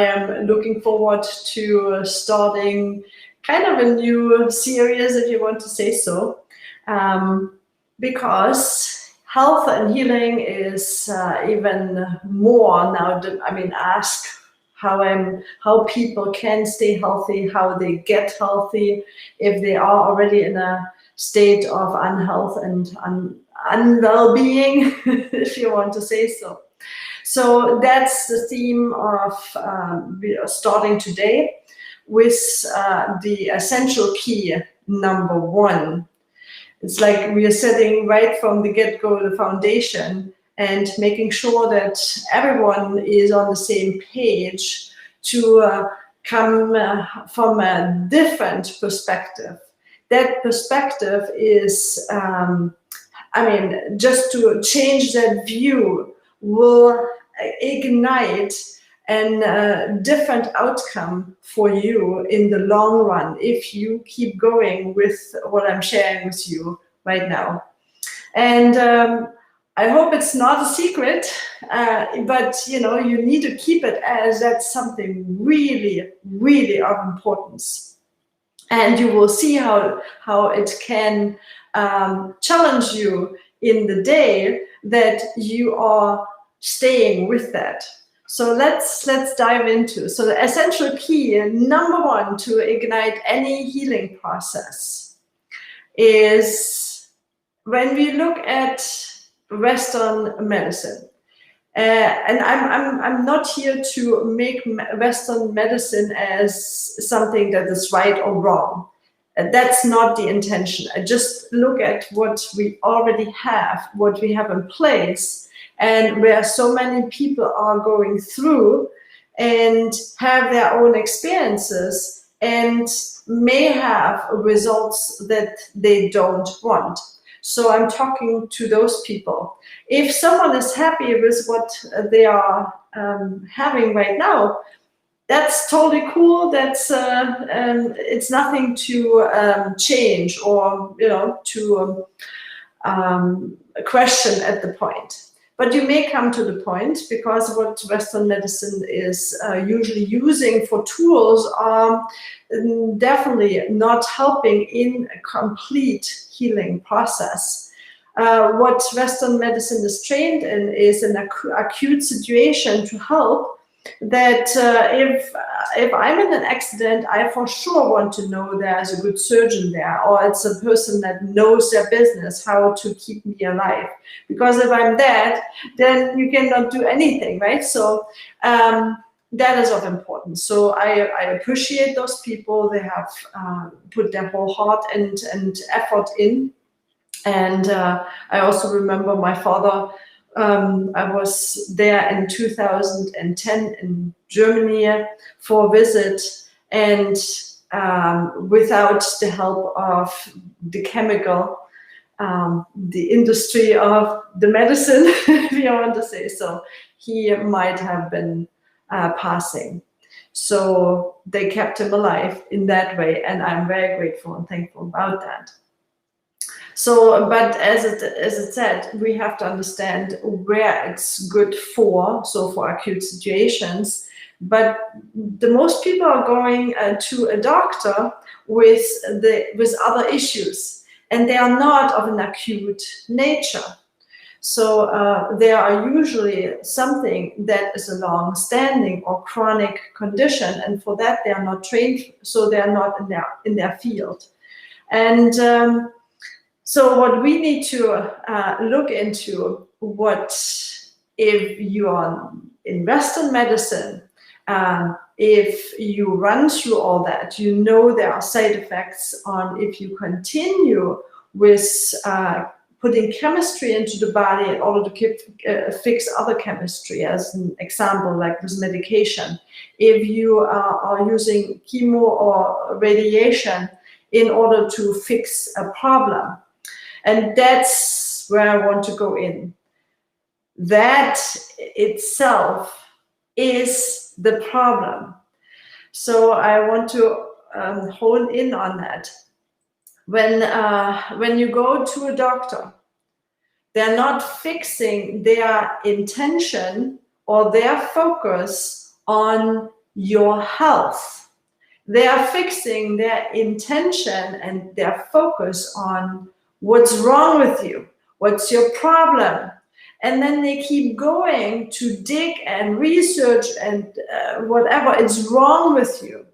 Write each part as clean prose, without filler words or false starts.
am looking forward to starting kind of a new series, if you want to say so, because health and healing is even more now. Ask how people can stay healthy, how they get healthy, if they are already in a state of unhealth and unwell-being, if you want to say so. So that's the theme of we are starting today with the essential key number 1. It's like we are setting right from the get-go the foundation and making sure that everyone is on the same page to come from a different perspective. That perspective is, just to change that view will ignite a different outcome for you in the long run if you keep going with what I'm sharing with you right now. And I hope it's not a secret, but you need to keep it as that's something really, really of importance. And you will see how it can challenge you in the day that you are staying with that. So let's dive into. So the essential key, number 1, to ignite any healing process is when we look at Western medicine. And I'm not here to make Western medicine as something that is right or wrong. That's not the intention. I just look at what we already have, what we have in place, and where so many people are going through and have their own experiences and may have results that they don't want. So I'm talking to those people. If someone is happy with what they are having right now, that's totally cool. That's it's nothing to change or to question at the point. But you may come to the point, because what Western medicine is usually using for tools are definitely not helping in a complete healing process. What Western medicine is trained in is an acute situation to help. That if I'm in an accident, I for sure want to know there's a good surgeon there, or it's a person that knows their business, how to keep me alive. Because if I'm dead, then you cannot do anything, right? So that is of importance. So I appreciate those people. They have put their whole heart and effort in. And I also remember my father. I was there in 2010 in Germany for a visit, and without the help of the chemical, the industry of the medicine, if you want to say so, he might have been passing. So they kept him alive in that way, and I'm very grateful and thankful about that. So, but as it said, we have to understand where it's good for, so for acute situations. But the most people are going to a doctor with other issues, and they are not of an acute nature. So they are usually something that is a long-standing or chronic condition, and for that they are not trained, so they are not in their field. And so what we need to look into, what if you are in Western medicine, if you run through all that, you know there are side effects on if you continue with putting chemistry into the body in order to fix other chemistry, as an example, like with medication. If you are using chemo or radiation in order to fix a problem. And that's where I want to go in. That itself is the problem. So I want to hone in on that. When you go to a doctor, they're not fixing their intention or their focus on your health. They are fixing their intention and their focus on what's wrong with you, what's your problem. And then they keep going to dig and research and whatever is wrong with you.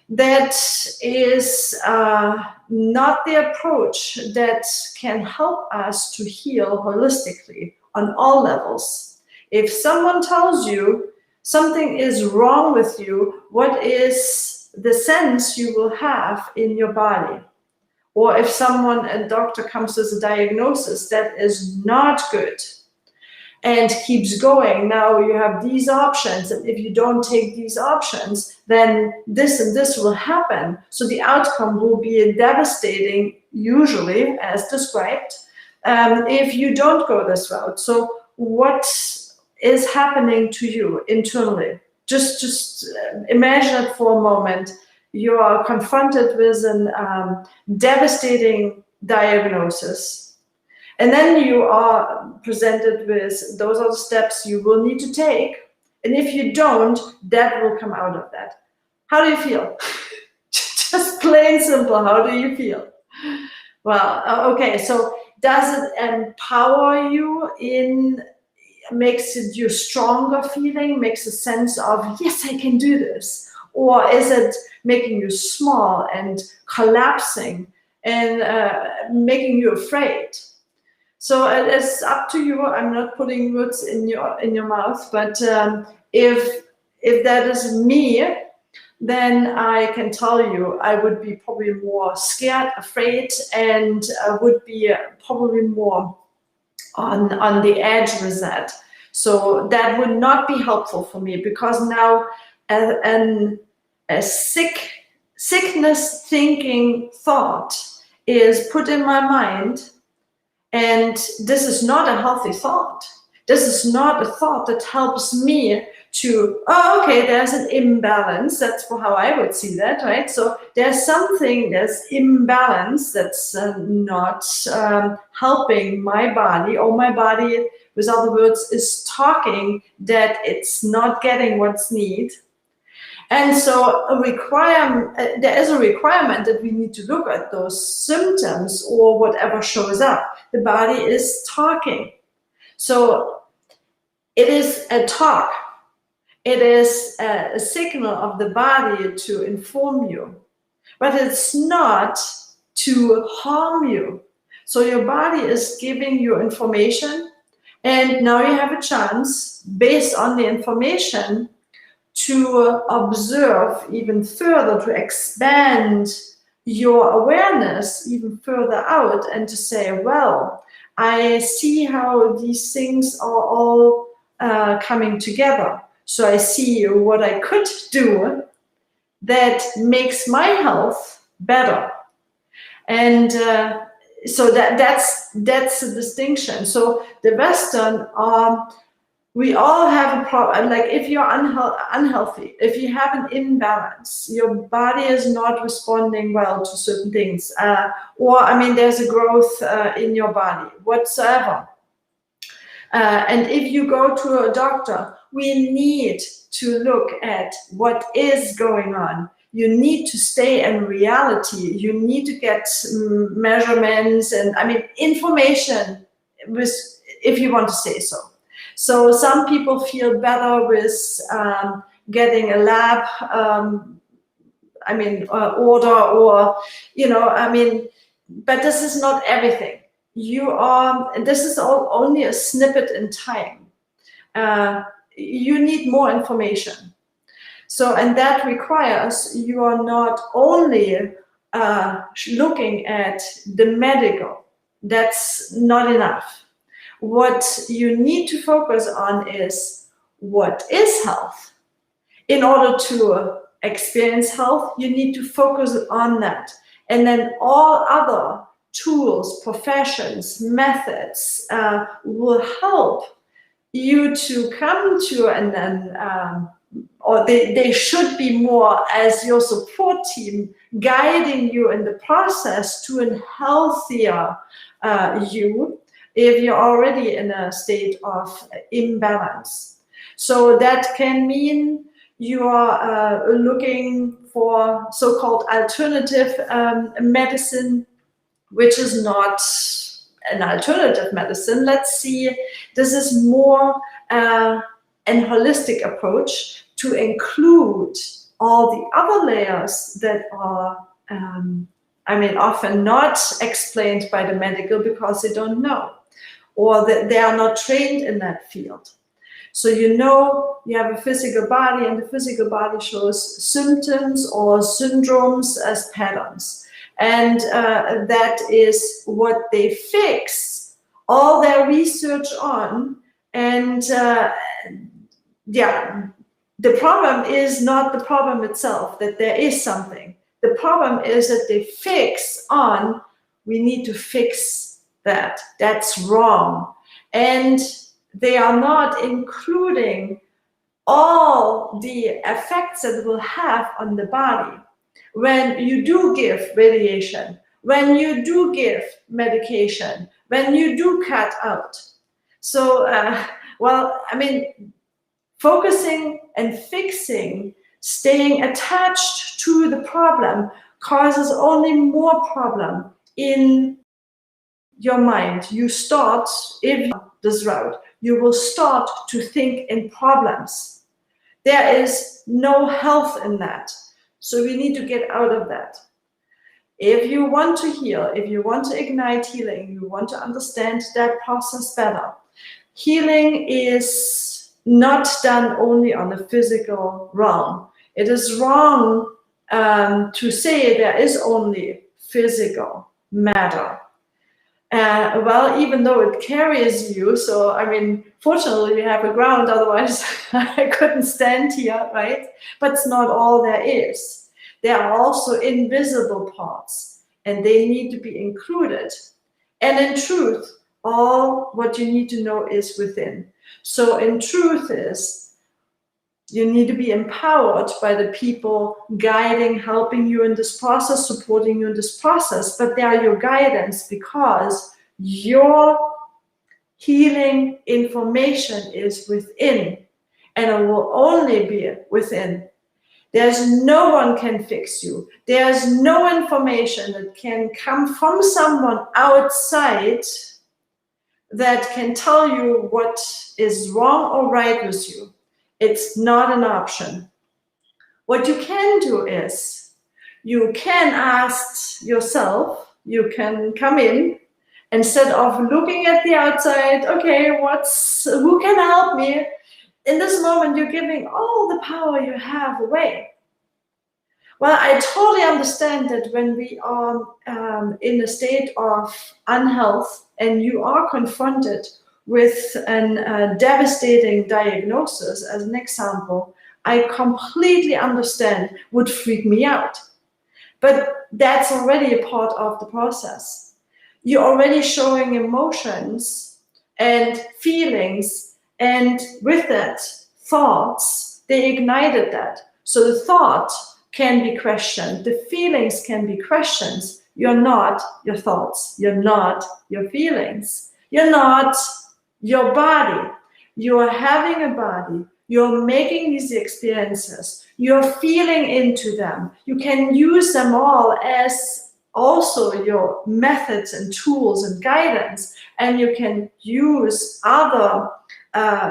That is not the approach that can help us to heal holistically on all levels. If someone tells you something is wrong with you, what is the sense you will have in your body? Or if a doctor comes with a diagnosis that is not good and keeps going, now you have these options, and if you don't take these options, then this and this will happen. So the outcome will be devastating, usually, as described, if you don't go this route. So what is happening to you internally? Just imagine it for a moment. You are confronted with a devastating diagnosis. And then you are presented with, those are the steps you will need to take. And if you don't, that will come out of that. How do you feel? Just plain simple, how do you feel? Well, okay, so does it empower you makes it you stronger feeling, makes a sense of, yes, I can do this? Or is it making you small and collapsing and making you afraid? So it's up to you. I'm not putting words in your mouth, but if that is me, then I can tell you I would be probably more scared, afraid, and would be probably more on the edge with that. So that would not be helpful for me, because now a sickness thinking thought is put in my mind. And this is not a healthy thought. This is not a thought that helps me to, oh, okay, there's an imbalance. That's how I would see that, right? So there's imbalance that's not helping my body, or my body, with other words, is talking that it's not getting what's needed. And so there is a requirement that we need to look at those symptoms or whatever shows up. The body is talking. So it is a talk. It is a signal of the body to inform you. But it's not to harm you. So your body is giving you information, and now you have a chance, based on the information, to observe even further, to expand your awareness even further out, and to say, well, I see how these things are all coming together. So I see what I could do that makes my health better. And so that's the distinction. So the Western we all have a problem. Like if you're unhealthy, if you have an imbalance, your body is not responding well to certain things, or I mean, there's a growth in your body whatsoever. And if you go to a doctor, we need to look at what is going on. You need to stay in reality. You need to get measurements and, I mean, information, if you want to say so. So some people feel better with getting a lab, order, or, but this is not everything. This is only a snippet in time. You need more information. So, and that requires you are not only looking at the medical. That's not enough. What you need to focus on is what is health. In order to experience health, you need to focus on that. And then all other tools, professions, methods will help you to come to, and then, or they should be more as your support team, guiding you in the process to a healthier you, if you're already in a state of imbalance. So that can mean you are looking for so-called alternative medicine, which is not an alternative medicine. Let's see, this is more an holistic approach to include all the other layers that are, often not explained by the medical because they don't know, or that they are not trained in that field. So you know you have a physical body, and the physical body shows symptoms or syndromes as patterns. And that is what they fix all their research on. And the problem is not the problem itself, that there is something. The problem is that they fix on, we need to fix that. That's wrong. And they are not including all the effects that it will have on the body when you do give radiation, when you do give medication, when you do cut out. So, focusing and fixing, staying attached to the problem causes only more problem in your mind. You start, if you this route, you will start to think in problems. There is no health in that. So we need to get out of that. If you want to heal, if you want to ignite healing, you want to understand that process better, healing is not done only on the physical realm. It is wrong to say there is only physical matter. Even though it carries you, so fortunately we have a ground, otherwise I couldn't stand here, right? But it's not all there is. There are also invisible parts, and they need to be included. And in truth, all what you need to know is within. So in truth is, you need to be empowered by the people guiding, helping you in this process, supporting you in this process, but they are your guidance because your healing information is within, and it will only be within. There's no one can fix you. There's no information that can come from someone outside that can tell you what is wrong or right with you. It's not an option. What you can do is, you can ask yourself, you can come in, instead of looking at the outside, okay, who can help me? In this moment, you're giving all the power you have away. Well, I totally understand that when we are in a state of unhealth and you are confronted with a devastating diagnosis, as an example, I completely understand, would freak me out. But that's already a part of the process. You're already showing emotions and feelings, and with that, thoughts, they ignited that. So the thought can be questioned, the feelings can be questioned. You're not your thoughts, you're not your feelings, you're not your body. You're having a body, you're making these experiences, you're feeling into them. You can use them all as also your methods and tools and guidance, and you can use other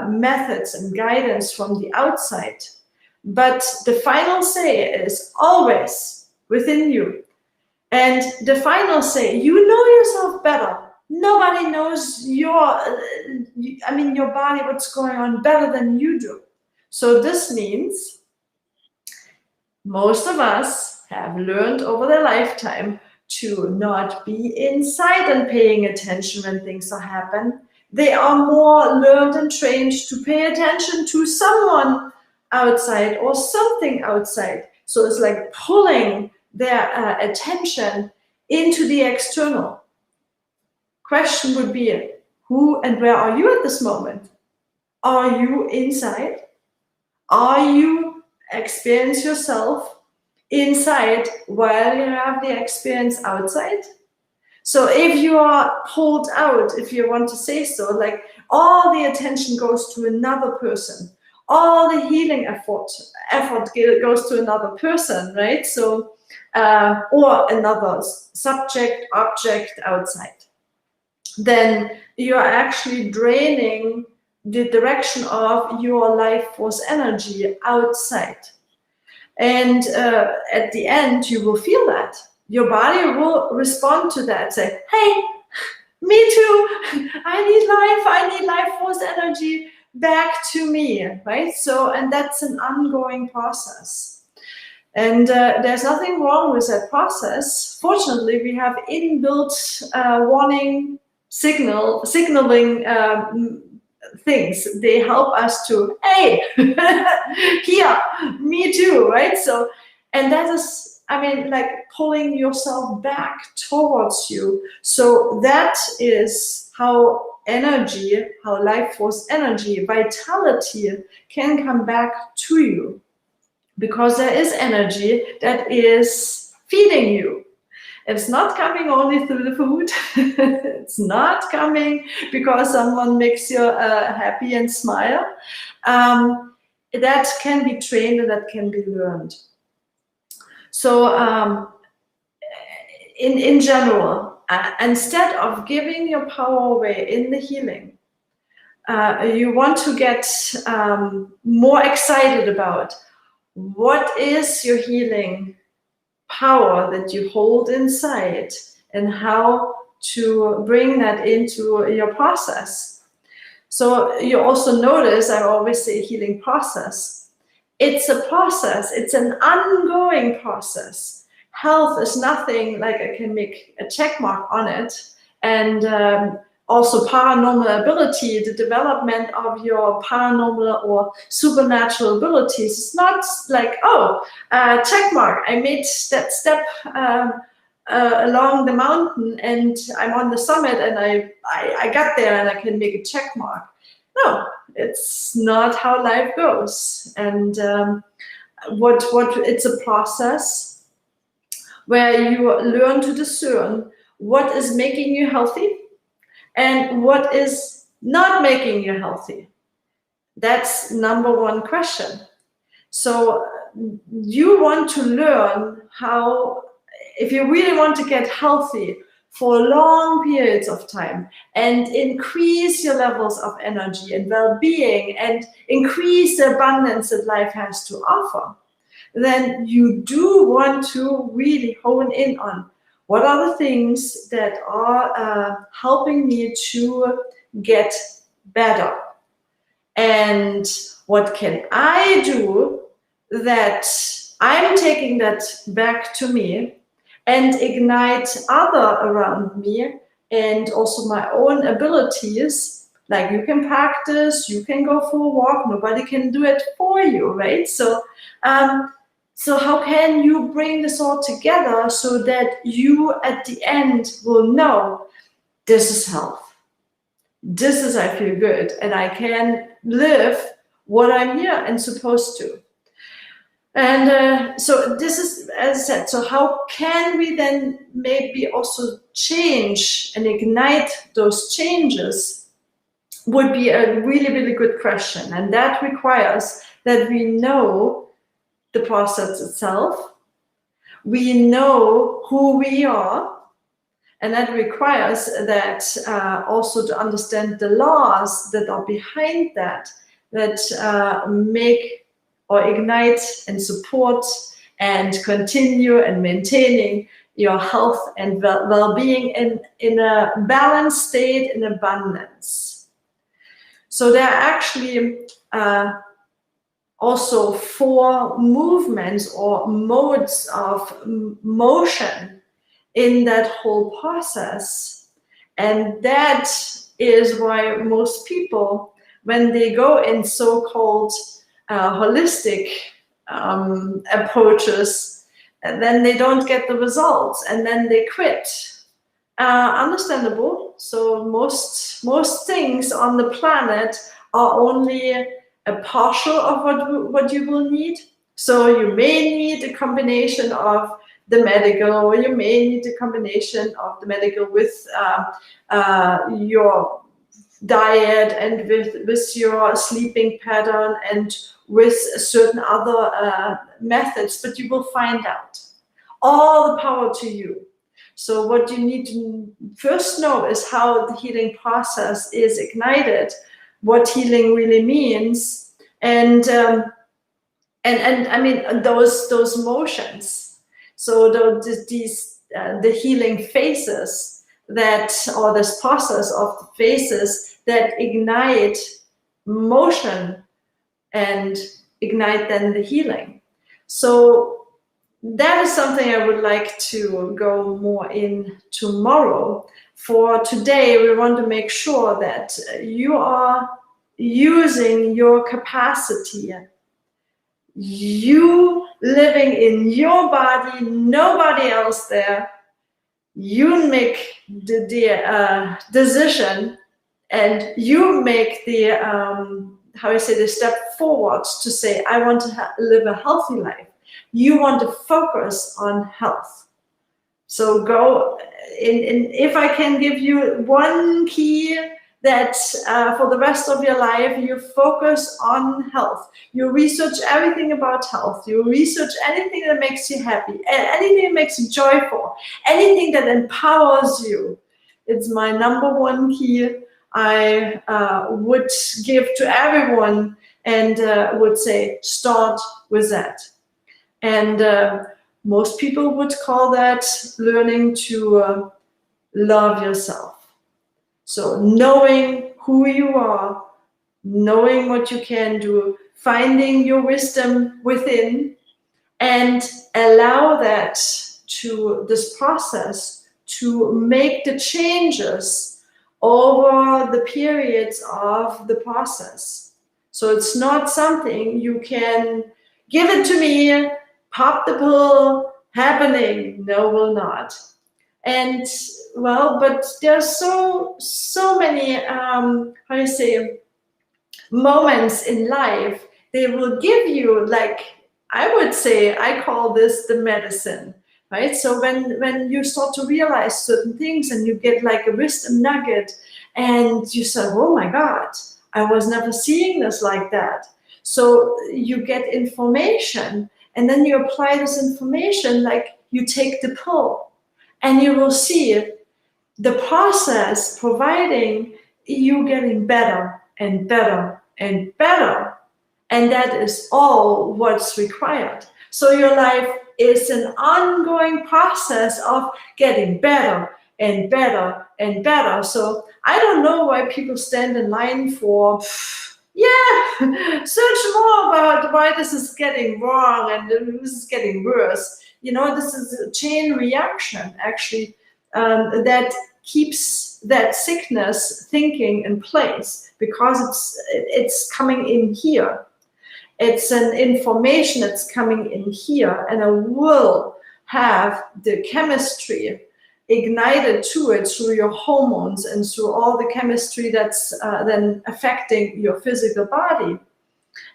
methods and guidance from the outside. But the final say is always within you. And the final say, you know yourself better. Nobody knows your body, what's going on better than you do. So this means most of us have learned over their lifetime to not be inside and paying attention when things are happening. They are more learned and trained to pay attention to someone outside or something outside. So it's like pulling their attention into the external. Question would be, who and where are you at this moment? Are you inside? Are you experience yourself inside while you have the experience outside? So if you are pulled out, if you want to say so, like all the attention goes to another person, all the healing effort goes to another person, right? So, or another subject, object outside. Then you're actually draining the direction of your life force energy outside. And at the end, you will feel that. Your body will respond to that, say, hey, me too, I need life force energy back to me, right? So, and that's an ongoing process. And there's nothing wrong with that process. Fortunately, we have inbuilt warning signaling things. They help us to, hey, here, me too, right? So, and that is, I mean, like pulling yourself back towards you. So that is how energy, how life force energy, vitality can come back to you. Because there is energy that is feeding you. It's not coming only through the food. It's not coming because someone makes you happy and smile. That can be trained and that can be learned. So in general, instead of giving your power away in the healing, you want to get more excited about what is your healing power that you hold inside and how to bring that into your process. So you also notice, I always say healing process. It's a process, it's an ongoing process. Health is nothing like I can make a check mark on it. And also paranormal ability, the development of your paranormal or supernatural abilities is not like, oh, check mark, I made that step along the mountain and I'm on the summit and I got there and I can make a check mark. No, it's not how life goes. And what it's a process where you learn to discern what is making you healthy and what is not making you healthy. That's number one question. So you want to learn how, if you really want to get healthy for long periods of time and increase your levels of energy and well-being and increase the abundance that life has to offer, then you do want to really hone in on what are the things that are helping me to get better? And what can I do that I'm taking that back to me and ignite other around me and also my own abilities? Like you can practice, you can go for a walk, nobody can do it for you, right? So how can you bring this all together so that you at the end will know this is health, this is I feel good, and I can live what I'm here and supposed to. And so this is, as I said, so how can we then maybe also change and ignite those changes would be a really, really good question. And that requires that we know the process itself, we know who we are, and that requires that also to understand the laws that are behind that make or ignite and support and continue and maintaining your health and well-being in a balanced state, in abundance. So there are actually also 4 movements or modes of motion in that whole process. And that is why most people, when they go in so-called holistic approaches, then they don't get the results and then they quit. Understandable. So most things on the planet are only a partial of what you will need. So you may need a combination of the medical, or you may need a combination of the medical with your diet and with your sleeping pattern and with certain other methods, but you will find out. All the power to you. So what you need to first know is how the healing process is ignited, what healing really means, and I mean those motions. So the healing phases that, or this process of the phases that ignite motion and ignite then the healing. So that is something I would like to go more in tomorrow. For today, we want to make sure that you are using your capacity, you living in your body, nobody else there. You make the decision, and you make the the step forward to say, I want to live a healthy life. You want to focus on health. So go in. If I can give you one key, that for the rest of your life, you focus on health. You research everything about health. You research anything that makes you happy, anything that makes you joyful, anything that empowers you. It's my number one key I would give to everyone, and would say, start with that. And most people would call that learning to love yourself. So knowing who you are, knowing what you can do, finding your wisdom within, and allow that to this process to make the changes over the periods of the process. So it's not something you can give it to me, pop the pill, happening. No, will not. And well, but there's so many moments in life they will give you, like, I would say, I call this the medicine, right? So when you start to realize certain things and you get like a wisdom nugget, and you say, oh my God, I was never seeing this like that. So you get information, and then you apply this information, like you take the pill. And you will see the process providing you getting better and better and better. And that is all what's required. So your life is an ongoing process of getting better and better and better. So I don't know why people stand in line for, search more about why this is getting wrong and this is getting worse. You know, this is a chain reaction, actually, that keeps that sickness thinking in place, because it's coming in here. It's an information that's coming in here, and it will have the chemistry ignited to it through your hormones and through all the chemistry that's then affecting your physical body.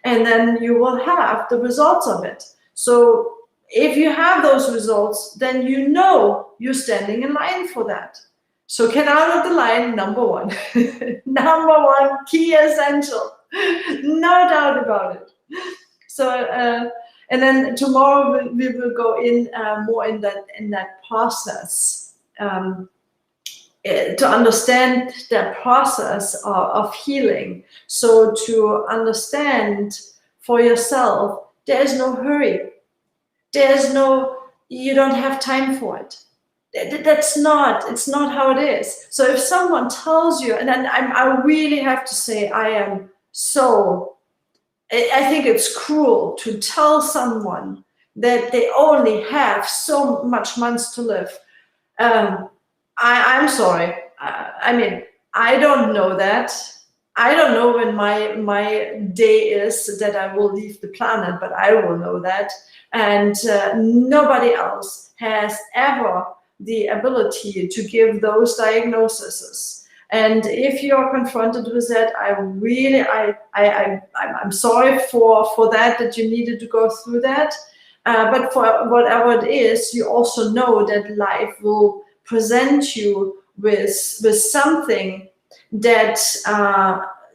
And then you will have the results of it. So if you have those results, then you know you're standing in line for that. So get out of the line, number one. Number one, key essential. No doubt about it. So, and then tomorrow we will go in more in that process, to understand that process of healing. So to understand for yourself, there is no hurry. You don't have time for it. It's not how it is. So if someone tells you, and then I really have to say, I think it's cruel to tell someone that they only have so much months to live. I'm sorry. I mean, I don't know that. I don't know when my day is that I will leave the planet, but I will know that. And nobody else has ever the ability to give those diagnoses. And if you're confronted with that, I'm sorry for that you needed to go through that. But for whatever it is, you also know that life will present you with something that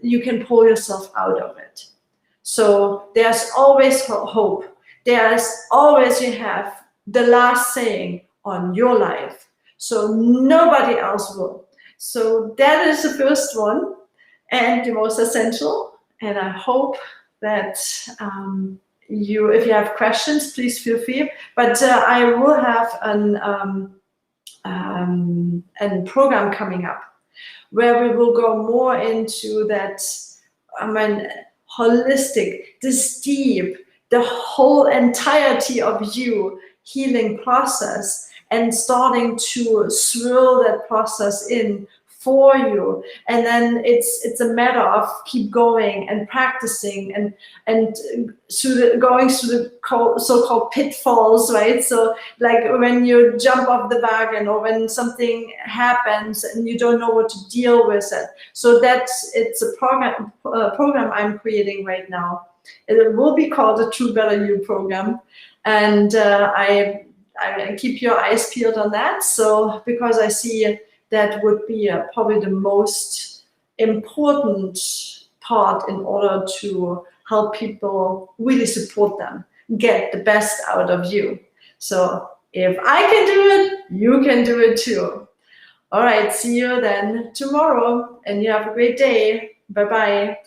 you can pull yourself out of it. So there's always hope. There's always, you have the last saying on your life. So nobody else will. So that is the first one and the most essential. And I hope that if you have questions, please feel free. But I will have a program coming up where we will go more into that, holistic, this deep, the whole entirety of you healing process, and starting to swirl that process in for you. And then it's a matter of keep going and practicing and going through the so-called pitfalls, right? So like when you jump off the wagon, or when something happens and you don't know what to deal with it. So it's a program I'm creating right now. It will be called the True Better You program, and I keep your eyes peeled on that. So because I see that would be probably the most important part in order to help people really support them, get the best out of you. So if I can do it, you can do it too. All right, see you then tomorrow, and you have a great day. Bye-bye.